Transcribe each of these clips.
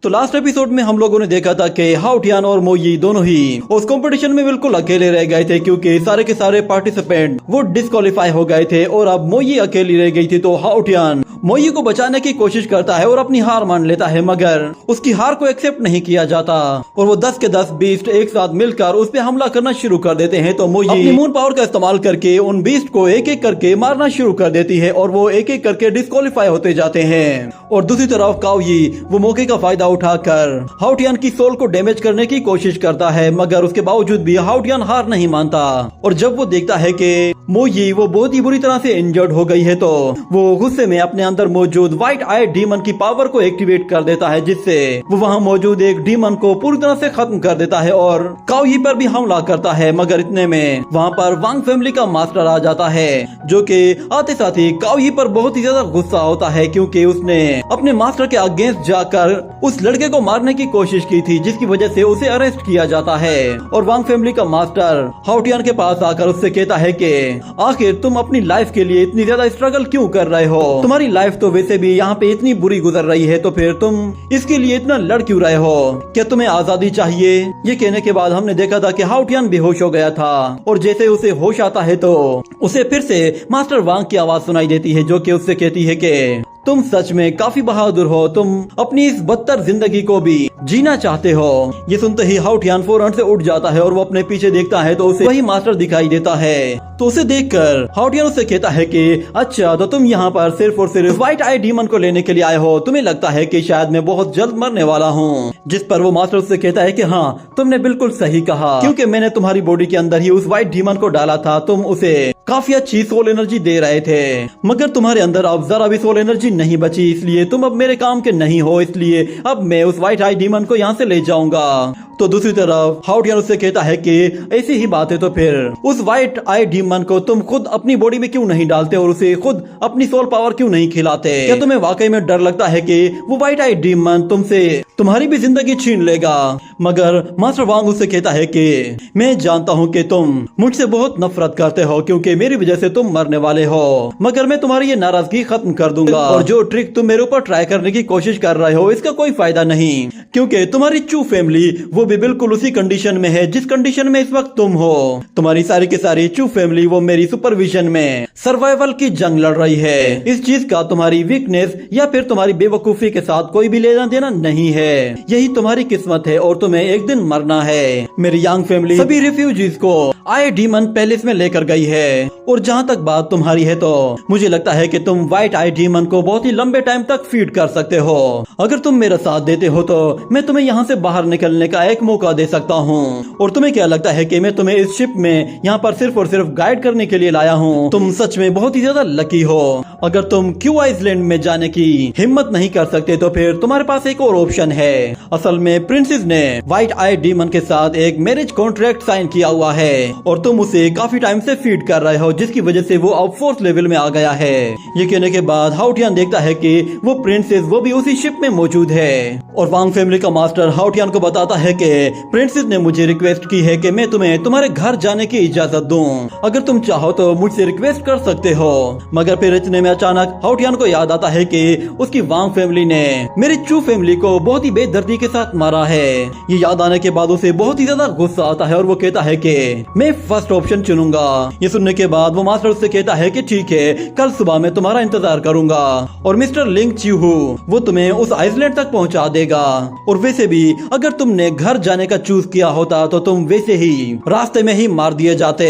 तो last episode में हम लोगों ने देखा था कि हाउटियान और मोई दोनों ही उस कंपटीशन में बिल्कुल अकेले रह गए थे, क्योंकि सारे के सारे पार्टिसिपेंट वो डिस्क्वालीफाई हो गए थे और अब मोई अकेली रह गई थी। तो हाउटियान मोई को बचाने की कोशिश करता है और अपनी हार मान लेता है, मगर उसकी हार को एक्सेप्ट नहीं किया जाता और वो 10 के 10 बीस्ट एक साथ मिलकर उस पे हमला करना शुरू कर देते हैं। तो मोई अपनी मून पावर का इस्तेमाल करके उन बीस्ट को एक एक करके मारना शुरू कर देती है और वो एक एक करके डिस्क्वालीफाई होते जाते हैं। और दूसरी तरफ काओई वो मौके का फायदा उठाकर हाउटियान की सोल को डैमेज करने की कोशिश करता है, मगर उसके बावजूद भी हाउटियान हार नहीं मानता। और जब वो देखता है कि मोई वो बहुत ही बुरी तरह से इंजर्ड हो गई है, तो वो गुस्से में अपने अंदर मौजूद व्हाइट आई डीमन की पावर को एक्टिवेट कर देता है, जिससे वो वहाँ मौजूद एक डीमन को पूरी तरह से खत्म कर देता है और काओई पर भी हमला करता है। मगर इतने में वहाँ पर वांग फैमिली का मास्टर आ जाता है, जो कि आते साथ ही काओई पर बहुत ही ज्यादा गुस्सा होता है, क्योंकि उसने अपने मास्टर के अगेंस्ट जाकर उस लड़के को मारने की कोशिश की थी, जिसकी वजह से उसे अरेस्ट किया जाता है। और वांग फैमिली का मास्टर हाउटियान के पास आकर उससे कहता है कि आखिर तुम अपनी लाइफ के लिए इतनी ज्यादा स्ट्रगल क्यों कर रहे हो? तुम्हारी लाइफ तो वैसे भी यहाँ पे इतनी बुरी गुजर रही है, तो फिर तुम इसके लिए इतना लड़ क्यों रहे हो? क्या तुम्हें आजादी चाहिए? ये कहने के बाद हमने देखा था कि हाउटियान बेहोश हो गया था और जैसे उसे होश आता है तो उसे फिर से मास्टर वांग की आवाज सुनाई देती है, जो कि उससे कहती है कि तुम सच में काफी बहादुर हो, तुम अपनी इस बदतर जिंदगी को भी जीना चाहते हो। ये सुनते ही हाउटियान फौरन से उठ जाता है और वो अपने पीछे देखता है तो उसे वही मास्टर दिखाई देता है। तो उसे देखकर हाउटियान उससे कहता है कि अच्छा, तो तुम यहाँ पर सिर्फ और सिर्फ व्हाइट आई डीमन को लेने के लिए आए हो? तुम्हें लगता है कि शायद मैं बहुत जल्द मरने वाला हूँ? जिस पर वो मास्टर उससे कहता है कि हाँ, तुमने बिल्कुल सही कहा, क्योंकि मैंने तुम्हारी बॉडी के अंदर ही उस व्हाइट डीमन को डाला था। तुम उसे काफी अच्छी सोल एनर्जी दे रहे थे, मगर तुम्हारे अंदर अब जरा भी सोल एनर्जी नहीं बची, इसलिए तुम अब मेरे काम के नहीं हो, इसलिए अब मैं उस व्हाइट आई डीमन को यहाँ से ले जाऊंगा। तो दूसरी तरफ हाउटियान उससे कहता है कि ऐसी ही बात है तो फिर उस व्हाइट आई डीमन को तुम खुद अपनी बॉडी में क्यों नहीं डालते और उसे खुद अपनी सोल पावर क्यों नहीं खिलाते? क्या तुम्हें वाकई में डर लगता है कि वो व्हाइट आई डीमन तुमसे तुम्हारी भी जिंदगी छीन लेगा? मगर मास्टर वांग उससे कहता है कि मैं जानता हूँ कि तुम मुझसे बहुत नफरत करते हो, क्योंकि मेरी वजह से तुम मरने वाले हो, मगर मैं तुम्हारी ये नाराजगी खत्म कर दूंगा और जो ट्रिक तुम मेरे ऊपर ट्राई करने की कोशिश कर रहे हो इसका कोई फायदा नहीं, क्योंकि तुम्हारी चू फैमिली वो भी बिल्कुल उसी कंडीशन में है जिस कंडीशन में इस वक्त तुम हो। तुम्हारी सारी की सारी चू फैमिली वो मेरी सुपरविजन में सर्वाइवल की जंग लड़ रही है। इस चीज का तुम्हारी वीकनेस या फिर तुम्हारी बेवकूफी के साथ कोई भी लेना देना नहीं है, यही तुम्हारी किस्मत है और तुम्हें एक दिन मरना है। मेरी यंग फैमिली सभी रिफ्यूजीज को आई डीमन पैलेस में लेकर गई है और जहाँ तक बात तुम्हारी है तो मुझे लगता है कि तुम व्हाइट आई डीमन को बहुत ही लंबे टाइम तक फीड कर सकते हो। अगर तुम मेरा साथ देते हो तो मैं तुम्हें यहाँ से बाहर निकलने का एक मौका दे सकता हूँ। और तुम्हें क्या लगता है कि मैं तुम्हें इस शिप में यहाँ पर सिर्फ और सिर्फ गाइड करने के लिए लाया हूँ? तुम सच में बहुत ही ज्यादा लकी हो। अगर तुम क्यू आइसलैंड में जाने की हिम्मत नहीं कर सकते तो फिर तुम्हारे पास एक और ऑप्शन है। असल में प्रिंसेस ने व्हाइट आई डीमन के साथ एक मैरिज कॉन्ट्रैक्ट साइन किया हुआ है और तुम उसे काफी टाइम से फीड कर रहे हो, जिसकी वजह से वो अब 4th लेवल में आ गया है। ये कहने के बाद हाउटियान देखता है कि वो प्रिंसेस वो भी उसी शिप में मौजूद है और वांग फैमिली का मास्टर हाउटियान को बताता है कि प्रिंसेस ने मुझे रिक्वेस्ट की है कि मैं तुम्हें तुम्हारे घर जाने की इजाजत दूं। अगर तुम चाहो तो मुझसे रिक्वेस्ट कर सकते हो। मगर फिर इतने में अचानक हाउटियान को याद आता है कि उसकी वांग फैमिली ने मेरी चू फैमिली को बहुत ही बेदर्दी के साथ मारा है। ये याद आने के बाद उसे बहुत ही ज्यादा गुस्सा आता है और वो कहता है कि मैं फर्स्ट ऑप्शन चुनूंगा। ये सुनने के बाद वो मास्टर उससे कहता है कि ठीक है, कल सुबह मैं तुम्हारा इंतजार करूंगा और मिस्टर लिंग च्यूहू वो तुम्हें उस आइसलैंड तक पहुंचा देगा। और वैसे भी अगर तुमने घर जाने का चूज किया होता तो तुम वैसे ही रास्ते में ही मार दिए जाते।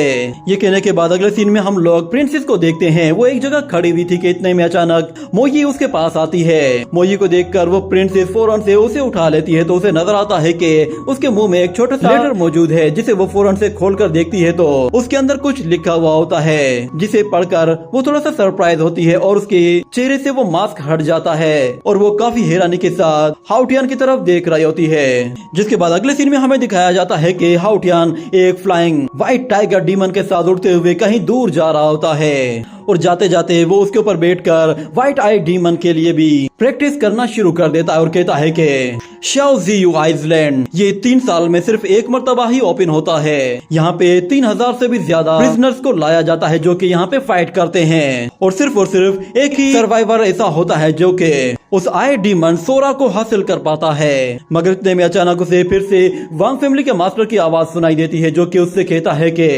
ये कहने के बाद अगले सीन में हम लोग प्रिंसेस को देखते हैं। वो एक जगह खड़ी हुई थी कि इतने में अचानक मोई उसके पास आती है। मोई को देखकर वो प्रिंसेस फौरन से उसे उठा लेती है, तो उसे नजर आता है कि उसके मुंह में एक छोटा सा लेटर मौजूद है, जिसे वो फौरन से खोलकर देखती है तो उसके अंदर कुछ लिखा हुआ होता है, जिसे पढ़कर वो थोड़ा सा सरप्राइज होती है और उसके चेहरे से वो मास्क हट जाता है और वो काफी हैरानी के साथ हाउटियान की तरफ देख रही होती है। जिसके बाद अगले सीन में हमें दिखाया जाता है कि हाउटियान एक फ्लाइंग व्हाइट टाइगर डीमन के साथ उड़ते हुए कहीं दूर जा रहा होता है और जाते जाते वो उसके ऊपर बैठकर व्हाइट आई डीमन के लिए भी प्रैक्टिस करना शुरू कर देता है और कहता है कि शाओजियू आइसलैंड ये 3 साल में सिर्फ एक मर्तबा ही ओपन होता है। यहाँ पे 3000 से भी ज्यादा प्रिजनर्स को लाया जाता है जो कि यहाँ पे फाइट करते हैं और सिर्फ एक ही सर्वाइवर ऐसा होता है जो कि उस आए डीमन सोरा को हासिल कर पाता है। मगर इतने में अचानक उसे फिर से वांग फैमिली के मास्टर की आवाज सुनाई देती है जो कि उससे कहता है कि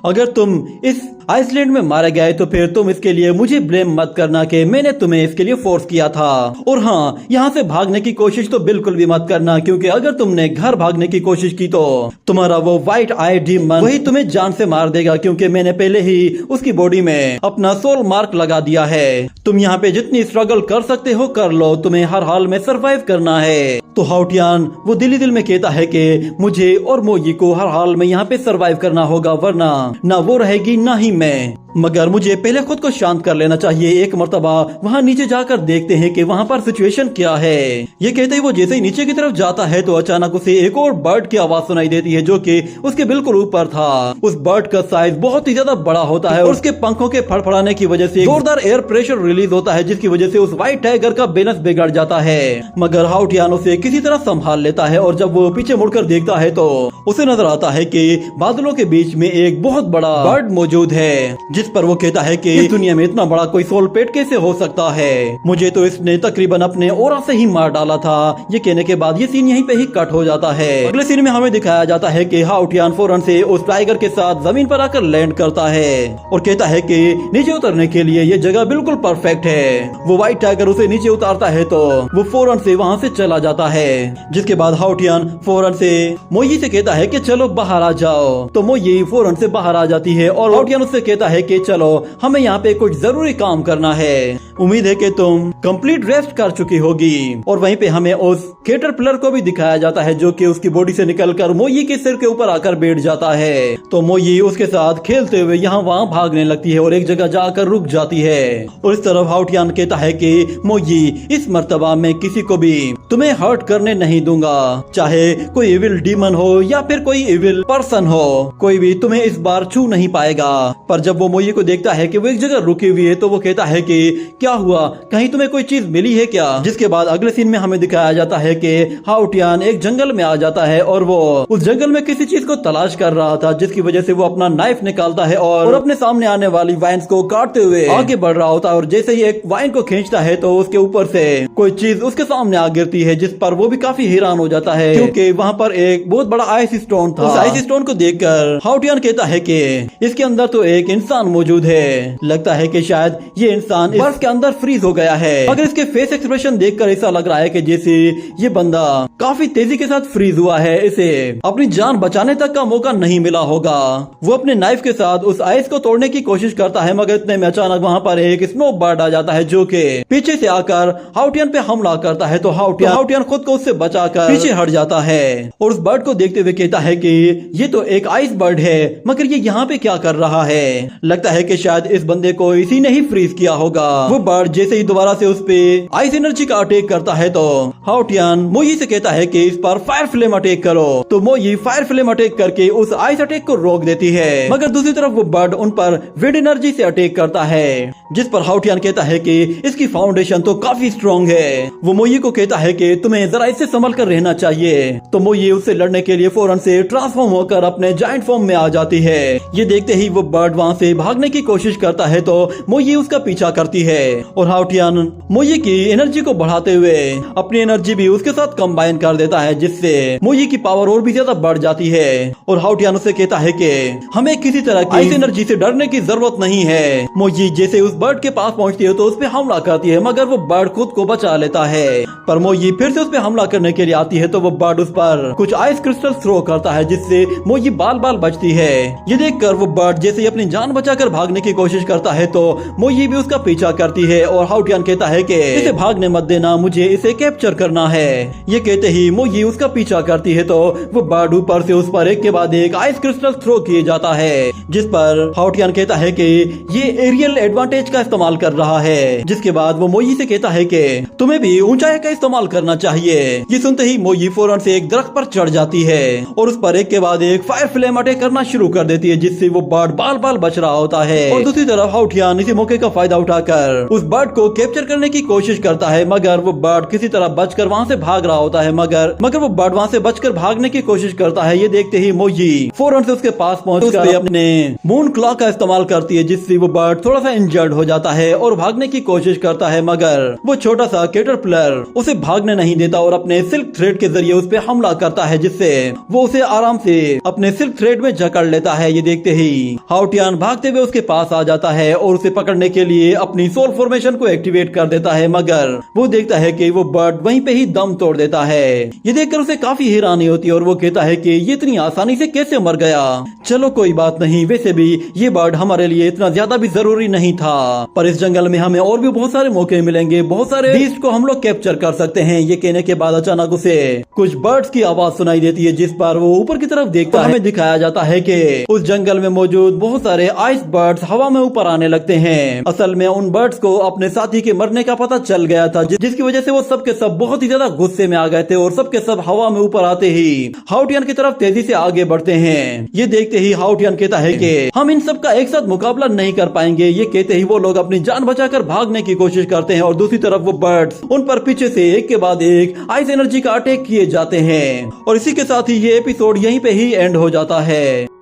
अगर तुम इस आइसलैंड में मारे गए तो फिर तुम इसके लिए मुझे ब्लेम मत करना कि मैंने तुम्हें इसके लिए फोर्स किया था। और हाँ, यहाँ से भागने की कोशिश तो बिल्कुल भी मत करना, क्योंकि अगर तुमने घर भागने की कोशिश की तो तुम्हारा वो व्हाइट आई डीमन वही तुम्हें जान से मार देगा, क्योंकि मैंने पहले ही उसकी बॉडी में अपना सोल मार्क लगा दिया है। तुम यहाँ पे जितनी स्ट्रगल कर सकते हो कर लो, तुम्हें हर हाल में सरवाइव करना है। तो हाउटियान वो दिल में कहता है कि मुझे और मोई को हर हाल में यहाँ पे सरवाइव करना होगा, वरना ना वो रहेगी ना ही मैं। मगर मुझे पहले खुद को शांत कर लेना चाहिए। एक मर्तबा वहाँ नीचे जाकर देखते हैं कि वहाँ पर सिचुएशन क्या है। ये कहते ही वो जैसे ही नीचे की तरफ जाता है तो अचानक उसे एक और बर्ड की आवाज सुनाई देती है जो कि उसके बिल्कुल ऊपर था। उस बर्ड का साइज बहुत ही ज्यादा बड़ा होता है और उसके पंखों के फड़फड़ाने की वजह से जोरदार एयर प्रेशर रिलीज होता है, जिसकी वजह से उस व्हाइट टाइगर का बैलेंस बिगड़ जाता है। मगर हाउटियान उसे किसी तरह संभाल लेता है और जब वो पीछे मुड़कर देखता है तो उसे नजर आता है कि बादलों के बीच में एक बहुत बड़ा बर्ड मौजूद है, जिस पर वो कहता है कि इस दुनिया में इतना बड़ा कोई सोल पेट कैसे हो सकता है, मुझे तो इसने तकरीबन अपने ओरा से ही मार डाला था। ये कहने के बाद ये सीन यहीं पे ही कट हो जाता है। अगले सीन में हमें दिखाया जाता है कि हाउटियान फौरन से उस टाइगर के साथ जमीन पर आकर लैंड करता है और कहता है कि नीचे उतरने के लिए ये जगह बिल्कुल परफेक्ट है। वो व्हाइट टाइगर उसे नीचे उतारता है तो वो फौरन से वहाँ से चला जाता है, जिसके बाद हाउटियान फौरन से मोई से कहता है कि चलो बाहर आ जाओ। तो मोई फौरन से बाहर आ जाती है और हाउटियान उससे कहता है कि चलो हमें यहाँ पे कुछ जरूरी काम करना है, उम्मीद है कि तुम कंप्लीट रेस्ट कर चुकी होगी। और वहीं पे हमें उस कैटरपिलर को भी दिखाया जाता है जो कि उसकी बॉडी से निकलकर मोई के सिर के ऊपर आकर बैठ जाता है। तो मोई उसके साथ खेलते हुए यहाँ वहाँ भागने लगती है और एक जगह जाकर रुक जाती है। और इस तरफ हाउटियान कहता है कि मोई इस मर्तबा में किसी को भी तुम्हें हर्ट करने नहीं दूंगा, चाहे कोई इविल डीमन हो या फिर कोई इविल पर्सन हो, कोई भी तुम्हें इस बार छू नहीं पाएगा। पर जब वो मोई को देखता है कि वो एक जगह रुकी हुई है तो वो कहता है कि क्या हुआ, कहीं तुम्हें कोई चीज मिली है क्या। जिसके बाद अगले सीन में हमें दिखाया जाता है कि हाउटियान एक जंगल में आ जाता है और वो उस जंगल में किसी चीज को तलाश कर रहा था, जिसकी वजह से वो अपना नाइफ निकालता है और अपने सामने आने वाली वाइन्स को काटते हुए आगे बढ़ रहा होता है। और जैसे ही एक वाइन को खींचता है तो उसके ऊपर से कोई चीज उसके सामने आ गिरती है, जिस पर वो भी काफी हैरान हो जाता है क्योंकि वहाँ पर एक बहुत बड़ा आइस स्टोन था। उस आइस स्टोन को देखकर हाउटियान कहता है कि इसके अंदर तो एक इंसान मौजूद है, लगता है कि शायद ये इंसान बर्फ के अंदर फ्रीज हो गया है। मगर इसके फेस एक्सप्रेशन देखकर ऐसा लग रहा है कि जैसे ये बंदा काफी तेजी के साथ फ्रीज हुआ है, इसे अपनी जान बचाने तक का मौका नहीं मिला होगा। वो अपने नाइफ के साथ उस आइस को तोड़ने की कोशिश करता है, मगर इतने में अचानक वहाँ पर एक स्नो बर्ड आ जाता है जो कि पीछे से आकर हाउटियान पे हमला करता है। तो हाउटियान खुद को उससे बचाकर पीछे हट जाता है और उस बर्ड को देखते हुए कहता है कि ये तो एक आइस बर्ड है, मगर ये यहाँ पे क्या कर रहा है। लगता है कि शायद इस बंदे को इसी ने ही फ्रीज किया होगा। वो बर्ड जैसे ही दोबारा से उस पे आइस एनर्जी का अटैक करता है तो हाउटियान मोई से कहता है कि इस पर फायर फ्लेम अटैक करो। तो मोई फायर फ्लेम अटैक करके उस आइस अटैक को रोक देती है, मगर दूसरी तरफ वो बर्ड उन पर विंड एनर्जी से अटैक करता है, जिस पर हाउटियान कहता है कि इसकी फाउंडेशन तो काफी स्ट्रॉन्ग है। वो मोई को कहता है कि तुम्हें जरा इससे संभल कर रहना चाहिए। तो मोई उससे लड़ने के लिए फौरन से ट्रांसफॉर्म होकर अपने जायंट फॉर्म में आ जाती है। ये देखते ही वो बर्ड वहाँ से भागने की कोशिश करता है तो मोई उसका पीछा करती है और हाउटियान मोई की एनर्जी को बढ़ाते हुए अपनी एनर्जी भी उसके साथ कंबाइन कर देता है, जिससे मोई की पावर और भी ज्यादा बढ़ जाती है। और हाउटियान उसे कहता है कि हमें किसी तरह की इस एनर्जी से डरने की जरूरत नहीं है। मोई जैसे उस बर्ड के पास पहुंचती है तो उस पर हमला करती है, मगर वो बर्ड खुद को बचा लेता है। पर मोई फिर से उस पर हमला करने के लिए आती है तो वो बर्ड उस पर कुछ आइस क्रिस्टल थ्रो करता है, जिससे मोई बाल बाल बचती है। ये देखकर वो बर्ड जैसे ही अपनी जान बचाकर भागने की कोशिश करता है तो मोई भी उसका पीछा करती है और हाउटियान कहता है कि इसे भागने मत देना, मुझे इसे कैप्चर करना है। ये कहते ही मोई उसका पीछा करती है तो वो बर्ड ऊपर से उस पर एक के बाद एक आइस क्रिस्टल थ्रो किए जाता है, जिस पर हाउटियान कहता है कि ये एरियल एडवांटेज का इस्तेमाल कर रहा है। जिसके बाद वो मोई से कहता है कि तुम्हें भी ऊंचाई का इस्तेमाल करना चाहिए। ये सुनते ही मोई फौरन से एक दरख्त पर चढ़ जाती है और उस पर एक के बाद एक फायर फ्लेम अटैक करना शुरू कर देती है, जिससे वो बर्ड बाल बाल बच रहा होता होता है और दूसरी तरफ हाउटियान इसी मौके का फायदा उठाकर उस बर्ड को कैप्चर करने की कोशिश करता है, मगर वो बर्ड किसी तरह बचकर वहाँ से भाग रहा होता है। मगर वो बर्ड वहाँ से बचकर भागने की कोशिश करता है। ये देखते ही मोई फौरन से उसके पास पहुंचकर अपने मून क्लॉक का इस्तेमाल करती है, जिससे वो बर्ड थोड़ा सा इंजर्ड हो जाता है और भागने की कोशिश करता है, मगर वो छोटा सा कैटरपिलर उसे भागने नहीं देता और अपने सिल्क थ्रेड के जरिए उस पर हमला करता है, जिससे वो उसे आराम से अपने सिल्क थ्रेड में जकड़ लेता है। ये देखते ही हाउटियान भागते हुए उसके पास आ जाता है और उसे पकड़ने के लिए अपनी सोल फॉर्मेशन को एक्टिवेट कर देता है, मगर वो देखता है कि वो बर्ड वहीं पे ही दम तोड़ देता है। ये देखकर उसे काफी हैरानी होती है और वो कहता है कि ये इतनी आसानी से कैसे मर गया। चलो कोई बात नहीं, वैसे भी ये बर्ड हमारे लिए इतना ज्यादा भी जरूरी नहीं था, पर इस जंगल में हमें और भी बहुत सारे मौके मिलेंगे, बहुत सारे बीस्ट को हम लोग कैप्चर कर सकते हैं। ये कहने के बाद अचानक उसे कुछ बर्ड्स की आवाज सुनाई देती है, जिस पर वो ऊपर की तरफ देखता है। हमें दिखाया जाता है कि उस जंगल में मौजूद बहुत सारे आइस बर्ड्स हवा में ऊपर आने लगते हैं। असल में उन बर्ड्स को अपने साथी के मरने का पता चल गया था, जिसकी वजह से वो सब के सब बहुत ही ज्यादा गुस्से में आ गए थे और सब के सब हवा में ऊपर आते ही हाउटियान की तरफ तेजी से आगे बढ़ते हैं। ये देखते ही हाउटियान कहता है कि हम इन सब का एक साथ मुकाबला नहीं कर पाएंगे। ये कहते ही वो लोग अपनी जान बचाकर भागने की कोशिश करते हैं और दूसरी तरफ वो बर्ड्स उन पर पीछे से एक के बाद एक आइस एनर्जी का अटैक किए जाते हैं। और इसी के साथ ही ये एपिसोड यहीं पे ही एंड हो जाता है।